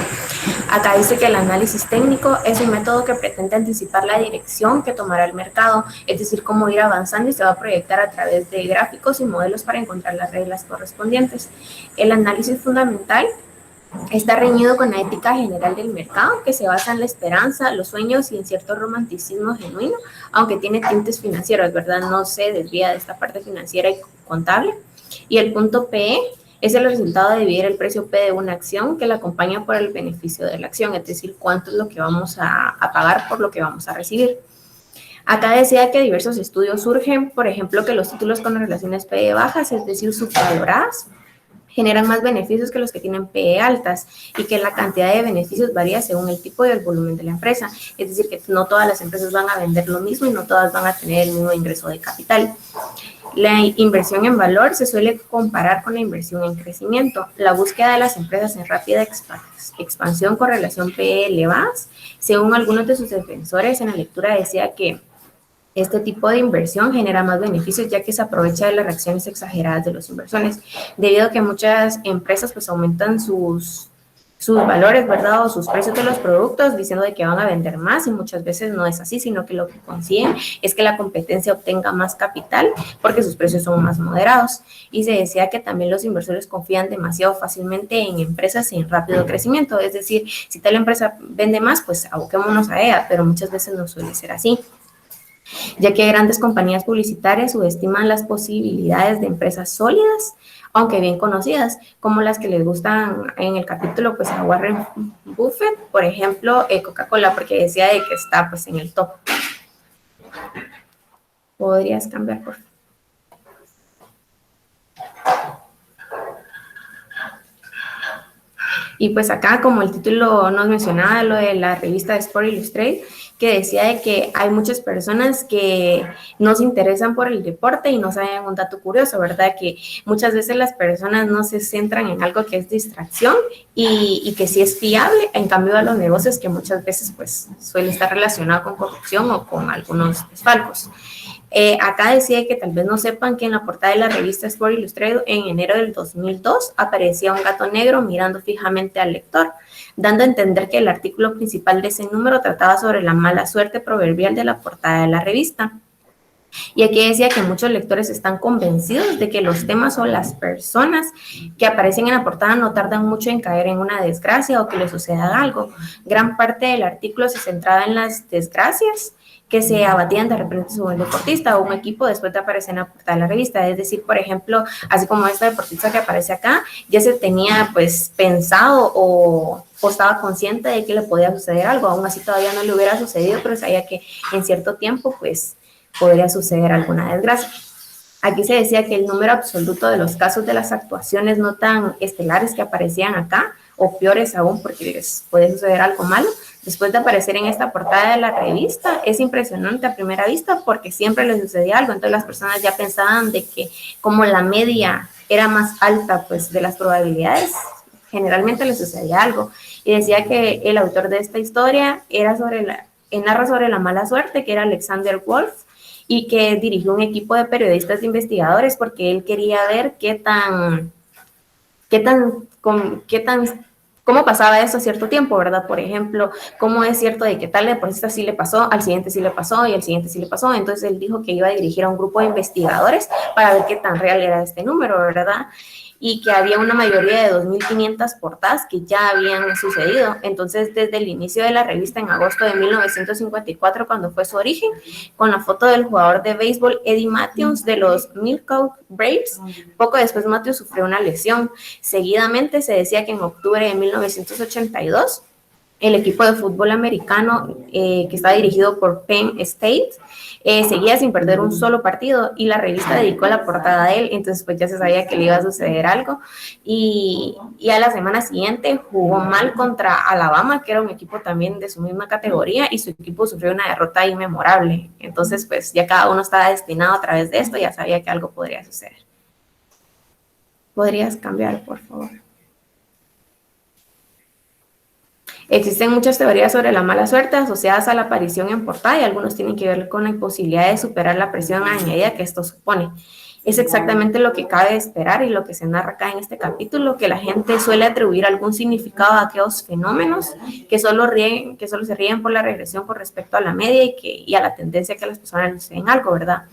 Acá dice que el análisis técnico es un método que pretende anticipar la dirección que tomará el mercado, es decir, cómo ir avanzando, y se va a proyectar a través de gráficos y modelos para encontrar las reglas correspondientes. El análisis fundamental está reñido con la ética general del mercado, que se basa en la esperanza, los sueños y en cierto romanticismo genuino, aunque tiene tintes financieros, ¿verdad? No se desvía de esta parte financiera y contable. Y el punto PE es el resultado de dividir el precio P de una acción que la acompaña por el beneficio de la acción, es decir, cuánto es lo que vamos a pagar por lo que vamos a recibir. Acá decía que diversos estudios surgen, por ejemplo, que los títulos con relaciones PE bajas, es decir, subvaloradas, generan más beneficios que los que tienen PE altas, y que la cantidad de beneficios varía según el tipo y el volumen de la empresa. Es decir, que no todas las empresas van a vender lo mismo y no todas van a tener el mismo ingreso de capital. La inversión en valor se suele comparar con la inversión en crecimiento. La búsqueda de las empresas en rápida expansión con relación PE elevadas, según algunos de sus defensores en la lectura, decía que este tipo de inversión genera más beneficios, ya que se aprovecha de las reacciones exageradas de los inversores, debido a que muchas empresas pues aumentan sus valores, ¿verdad? O sus precios de los productos, diciendo de que van a vender más, y muchas veces no es así, sino que lo que consiguen es que la competencia obtenga más capital porque sus precios son más moderados. Y se decía que también los inversores confían demasiado fácilmente en empresas en rápido crecimiento, es decir, si tal empresa vende más, pues aboquémonos a ella, pero muchas veces no suele ser así, ya que grandes compañías publicitarias subestiman las posibilidades de empresas sólidas, aunque bien conocidas, como las que les gustan en el capítulo pues a Warren Buffett, por ejemplo, Coca-Cola, porque decía de que está pues en el top. ¿Podrías cambiar, por favor? Y pues acá, como el título nos mencionaba, lo de la revista de Sport Illustrated, que decía de que hay muchas personas que no se interesan por el deporte y no saben un dato curioso, ¿verdad? Que muchas veces las personas no se centran en algo que es distracción y que sí es fiable, en cambio a los negocios, que muchas veces pues suele estar relacionado con corrupción o con algunos desfalcos. Acá decía que tal vez no sepan que en la portada de la revista Sport Illustrated en enero del 2002 aparecía un gato negro mirando fijamente al lector, dando a entender que el artículo principal de ese número trataba sobre la mala suerte proverbial de la portada de la revista. Y aquí decía que muchos lectores están convencidos de que los temas o las personas que aparecen en la portada no tardan mucho en caer en una desgracia o que les suceda algo. Gran parte del artículo se centraba en las desgracias que se abatían de repente sobre un deportista o un equipo después de aparecer en la portada de la revista. Es decir, por ejemplo, así como esta deportista que aparece acá, ya se tenía pues pensado o estaba consciente de que le podía suceder algo. Aún así todavía no le hubiera sucedido, pero sabía que en cierto tiempo pues podría suceder alguna desgracia. Aquí se decía que el número absoluto de los casos de las actuaciones no tan estelares que aparecían acá, o peores aún porque les puede suceder algo malo, después de aparecer en esta portada de la revista, es impresionante a primera vista porque siempre les sucedía algo. Entonces las personas ya pensaban de que como la media era más alta pues de las probabilidades, generalmente les sucedía algo. Y decía que el autor de esta historia era narra sobre la mala suerte, que era Alexander Wolf, y que dirigió un equipo de periodistas e investigadores porque él quería ver cómo pasaba eso a cierto tiempo, ¿verdad? Por ejemplo, cómo es cierto de que tal deportista sí le pasó, al siguiente sí le pasó y al siguiente sí le pasó. Entonces él dijo que iba a dirigir a un grupo de investigadores para ver qué tan real era este número, ¿verdad? Y que había una mayoría de 2.500 portadas que ya habían sucedido. Entonces, desde el inicio de la revista en agosto de 1954, cuando fue su origen, con la foto del jugador de béisbol Eddie Matthews de los Milwaukee Braves, poco después Matthews sufrió una lesión. Seguidamente se decía que en octubre de 1982, el equipo de fútbol americano que está dirigido por Penn State seguía sin perder un solo partido y la revista dedicó la portada a él, entonces pues ya se sabía que le iba a suceder algo y a la semana siguiente jugó mal contra Alabama, que era un equipo también de su misma categoría y su equipo sufrió una derrota inmemorable. Entonces pues ya cada uno estaba destinado a través de esto, ya sabía que algo podría suceder. ¿Podrías cambiar, por favor? Existen muchas teorías sobre la mala suerte asociadas a la aparición en portada y algunos tienen que ver con la imposibilidad de superar la presión añadida que esto supone. Es exactamente lo que cabe esperar y lo que se narra acá en este capítulo, que la gente suele atribuir algún significado a aquellos fenómenos que solo se ríen por la regresión con respecto a la media y a la tendencia que las personas les den algo, ¿verdad?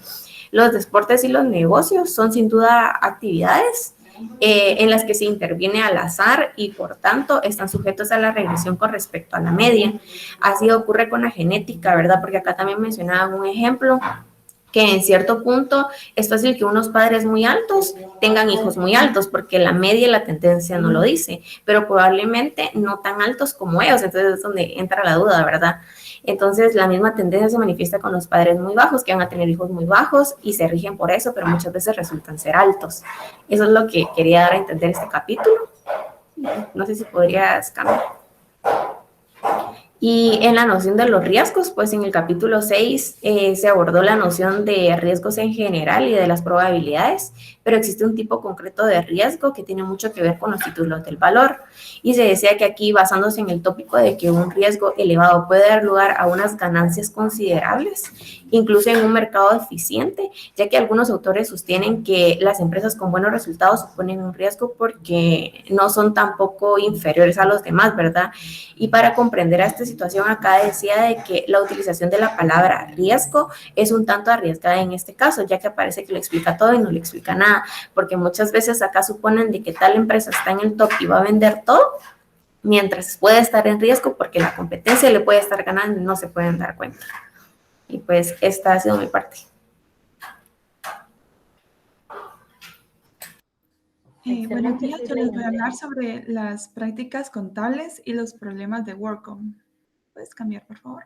Los deportes y los negocios son sin duda actividades en las que se interviene al azar y por tanto están sujetos a la regresión con respecto a la media. Así ocurre con la genética, ¿verdad? Porque acá también mencionaban un ejemplo que en cierto punto es fácil que unos padres muy altos tengan hijos muy altos, porque la media y la tendencia no lo dice, pero probablemente no tan altos como ellos, entonces es donde entra la duda, ¿verdad? Entonces la misma tendencia se manifiesta con los padres muy bajos, que van a tener hijos muy bajos y se rigen por eso, pero muchas veces resultan ser altos. Eso es lo que quería dar a entender este capítulo. No sé si podrías cambiar. Y en la noción de los riesgos, pues en el capítulo 6 se abordó la noción de riesgos en general y de las probabilidades, pero existe un tipo concreto de riesgo que tiene mucho que ver con los títulos del valor. Y se decía que aquí, basándose en el tópico de que un riesgo elevado puede dar lugar a unas ganancias considerables, incluso en un mercado eficiente, ya que algunos autores sostienen que las empresas con buenos resultados suponen un riesgo porque no son tampoco inferiores a los demás, ¿verdad? Y para comprender a esta situación acá decía de que la utilización de la palabra riesgo es un tanto arriesgada en este caso, ya que parece que lo explica todo y no le explica nada, porque muchas veces acá suponen de que tal empresa está en el top y va a vender todo, mientras puede estar en riesgo porque la competencia le puede estar ganando y no se pueden dar cuenta. Y pues esta ha sido mi parte. Buenos días, yo les voy a hablar sobre las prácticas contables y los problemas de WorkCom. ¿Puedes cambiar, por favor?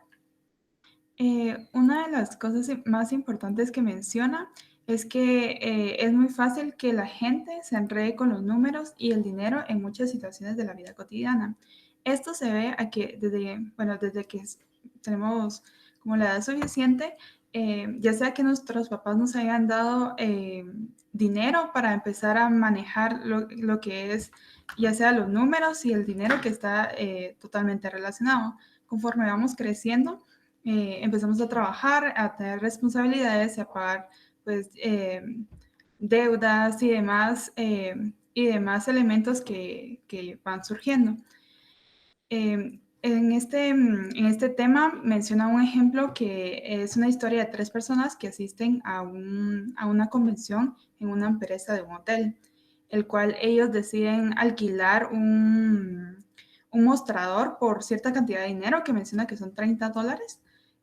Una de las cosas más importantes que menciona es que es muy fácil que la gente se enrede con los números y el dinero en muchas situaciones de la vida cotidiana. Esto se ve a que desde que tenemos como la edad suficiente, ya sea que nuestros papás nos hayan dado dinero para empezar a manejar lo que es ya sea los números y el dinero que está totalmente relacionado. Conforme vamos creciendo, empezamos a trabajar, a tener responsabilidades, a pagar pues, deudas y demás elementos que van surgiendo. En este tema menciona un ejemplo que es una historia de 3 personas que asisten a una convención en una empresa de un hotel, el cual ellos deciden alquilar un mostrador por cierta cantidad de dinero que menciona que son $30,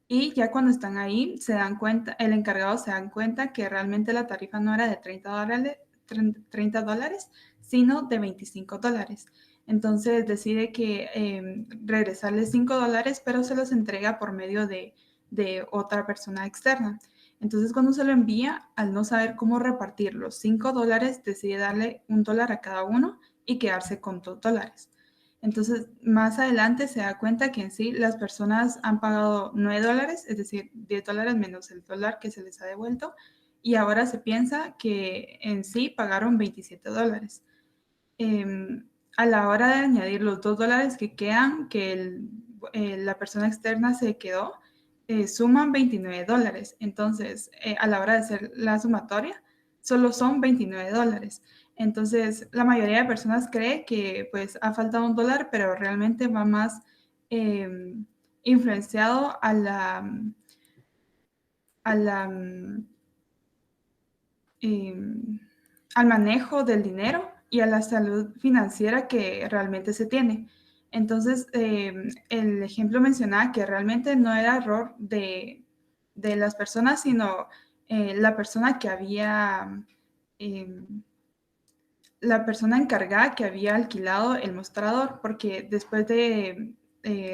y ya cuando están ahí se dan cuenta, el encargado se dan cuenta que realmente la tarifa no era de $30, sino de $25. Entonces decide que regresarle $5, pero se los entrega por medio de otra persona externa. Entonces cuando se lo envía, al no saber cómo repartir los $5, decide darle $1 a cada uno y quedarse con $2. Entonces, más adelante se da cuenta que en sí las personas han pagado $9, es decir, $10 menos el dólar que se les ha devuelto, y ahora se piensa que en sí pagaron $27. A la hora de añadir los $2 que quedan, que la persona externa se quedó, suman $29. Entonces, a la hora de hacer la sumatoria, solo son $29. Entonces, la mayoría de personas cree que pues ha faltado $1, pero realmente va más influenciado a la al manejo del dinero y a la salud financiera que realmente se tiene. Entonces, el ejemplo mencionaba que realmente no era error de las personas, sino la persona que había, la persona encargada que había alquilado el mostrador, porque después de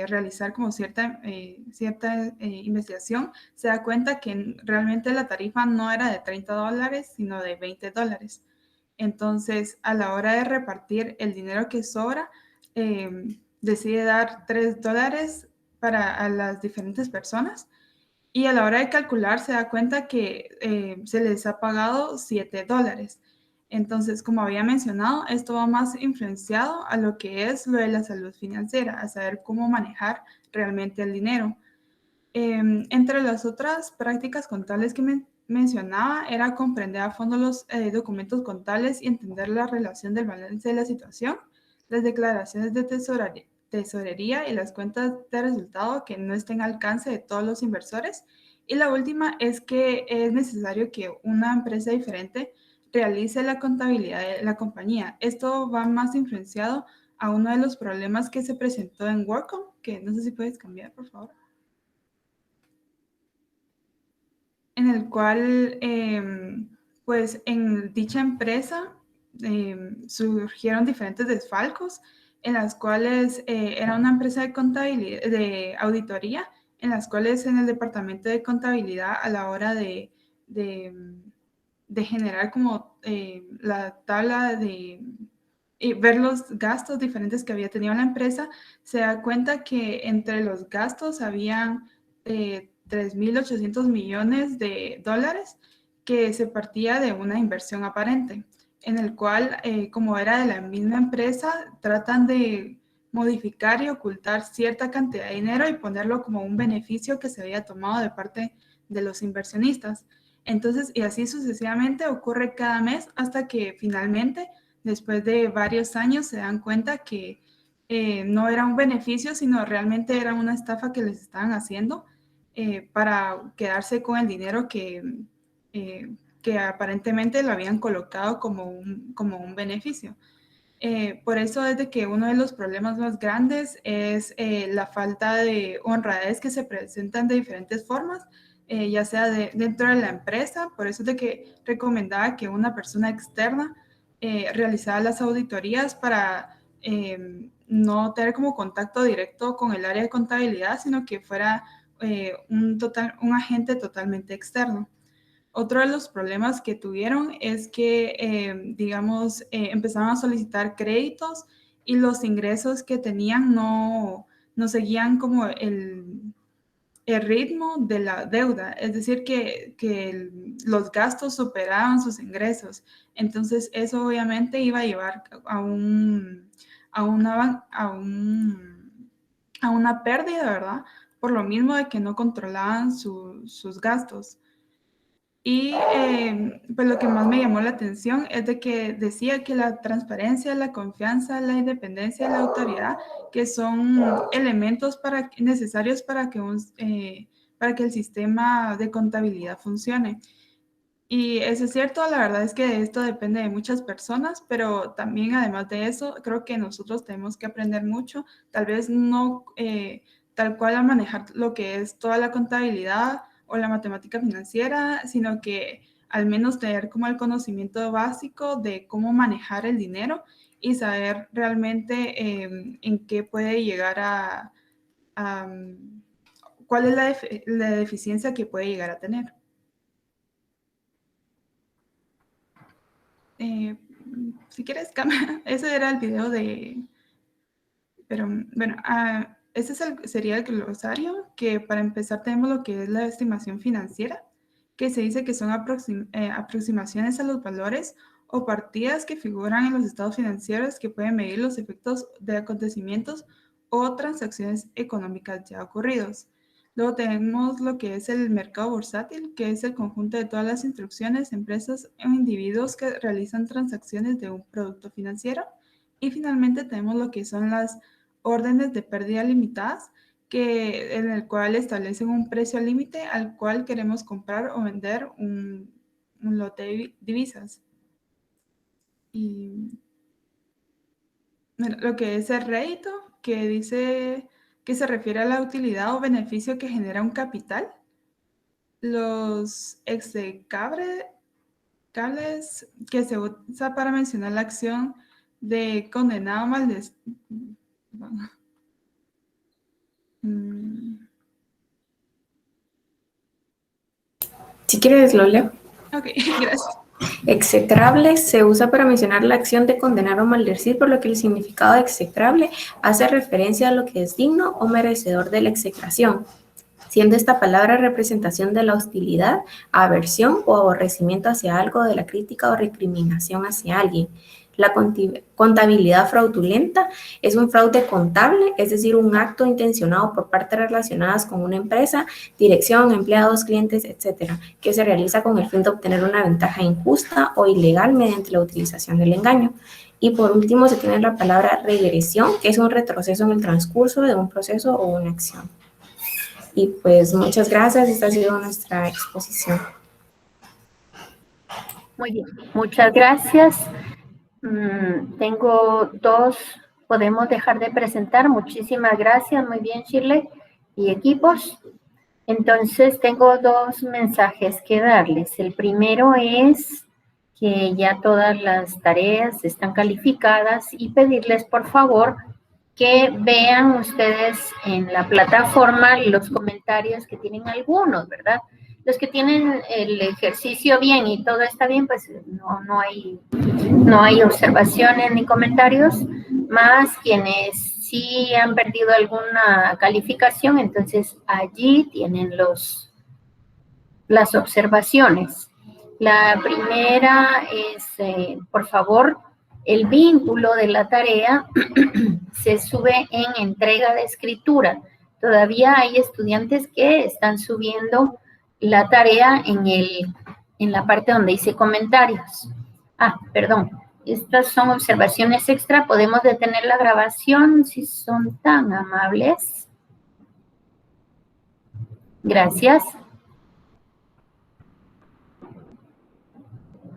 realizar como cierta investigación, se da cuenta que realmente la tarifa no era de $30, sino de $20. Entonces, a la hora de repartir el dinero que sobra, decide dar $3 a las diferentes personas, y a la hora de calcular se da cuenta que se les ha pagado $7. Entonces, como había mencionado, esto va más influenciado a lo que es lo de la salud financiera, a saber cómo manejar realmente el dinero. Entre las otras prácticas contables que mencionaba era comprender a fondo los documentos contables y entender la relación del balance de la situación, las declaraciones de tesorería y las cuentas de resultado que no estén al alcance de todos los inversores. Y la última es que es necesario que una empresa diferente realice la contabilidad de la compañía. Esto va más influenciado a uno de los problemas que se presentó en Workcom, que no sé si puedes cambiar, por favor. En el cual, pues en dicha empresa surgieron diferentes desfalcos, en las cuales era una empresa de contabilidad, de auditoría, en las cuales en el departamento de contabilidad, a la hora de generar como la tabla y ver los gastos diferentes que había tenido la empresa, se da cuenta que entre los gastos habían 3.800 millones de dólares que se partía de una inversión aparente, en el cual, como era de la misma empresa, tratan de modificar y ocultar cierta cantidad de dinero y ponerlo como un beneficio que se había tomado de parte de los inversionistas. Entonces, y así sucesivamente ocurre cada mes hasta que finalmente, después de varios años, se dan cuenta que no era un beneficio, sino realmente era una estafa que les estaban haciendo para quedarse con el dinero que aparentemente lo habían colocado como un beneficio. Por eso es de que uno de los problemas más grandes es la falta de honradez que se presentan de diferentes formas, ya sea dentro de la empresa. Por eso es de que recomendaba que una persona externa realizara las auditorías para no tener como contacto directo con el área de contabilidad, sino que fuera un agente totalmente externo. Otro de los problemas que tuvieron es que, digamos, empezaron a solicitar créditos y los ingresos que tenían no seguían como el ritmo de la deuda, es decir, que los gastos superaban sus ingresos. Entonces, eso obviamente iba a llevar a una pérdida, ¿verdad? Por lo mismo de que no controlaban sus gastos. Y pues lo que más me llamó la atención es de que decía que la transparencia, la confianza, la independencia, la autoridad, que son elementos necesarios para que el sistema de contabilidad funcione. Y eso es cierto, la verdad es que esto depende de muchas personas, pero también además de eso, creo que nosotros tenemos que aprender mucho, tal vez no tal cual a manejar lo que es toda la contabilidad o la matemática financiera, sino que al menos tener como el conocimiento básico de cómo manejar el dinero y saber realmente en qué puede llegar cuál es la deficiencia que puede llegar a tener. Si quieres, ese era el video de... Pero bueno, ese sería el glosario, que para empezar tenemos lo que es la estimación financiera, que se dice que son aproximaciones a los valores o partidas que figuran en los estados financieros que pueden medir los efectos de acontecimientos o transacciones económicas ya ocurridos. Luego tenemos lo que es el mercado bursátil, que es el conjunto de todas las instrucciones, empresas o individuos que realizan transacciones de un producto financiero. Y finalmente tenemos lo que son las órdenes de pérdida limitadas, en el cual establecen un precio límite al cual queremos comprar o vender un lote de divisas. Y bueno, lo que es el rédito, que dice que se refiere a la utilidad o beneficio que genera un capital. Los execables, que se usa para mencionar la acción de condenado maldecido. Si quieres, lo leo. Ok, gracias. Execrable se usa para mencionar la acción de condenar o maldecir, por lo que el significado de execrable hace referencia a lo que es digno o merecedor de la execración, siendo esta palabra representación de la hostilidad, aversión o aborrecimiento hacia algo, de la crítica o recriminación hacia alguien. La contabilidad fraudulenta es un fraude contable, es decir, un acto intencionado por partes relacionadas con una empresa, dirección, empleados, clientes, etcétera, que se realiza con el fin de obtener una ventaja injusta o ilegal mediante la utilización del engaño. Y por último se tiene la palabra regresión, que es un retroceso en el transcurso de un proceso o una acción. Y pues muchas gracias, esta ha sido nuestra exposición. Muy bien, muchas gracias. Tengo dos, podemos dejar de presentar. Muchísimas gracias, muy bien, Shirley y equipos. Entonces tengo dos mensajes que darles. El primero es que ya todas las tareas están calificadas y pedirles por favor que vean ustedes en la plataforma los comentarios que tienen algunos, ¿verdad? Los que tienen el ejercicio bien y todo está bien, pues no hay observaciones ni comentarios, más quienes sí han perdido alguna calificación, entonces allí tienen las observaciones. La primera es, por favor, el vínculo de la tarea se sube en entrega de escritura. Todavía hay estudiantes que están subiendo la tarea en la parte donde dice comentarios. Perdón, estas son observaciones extra. ¿Podemos detener la grabación si son tan amables? Gracias.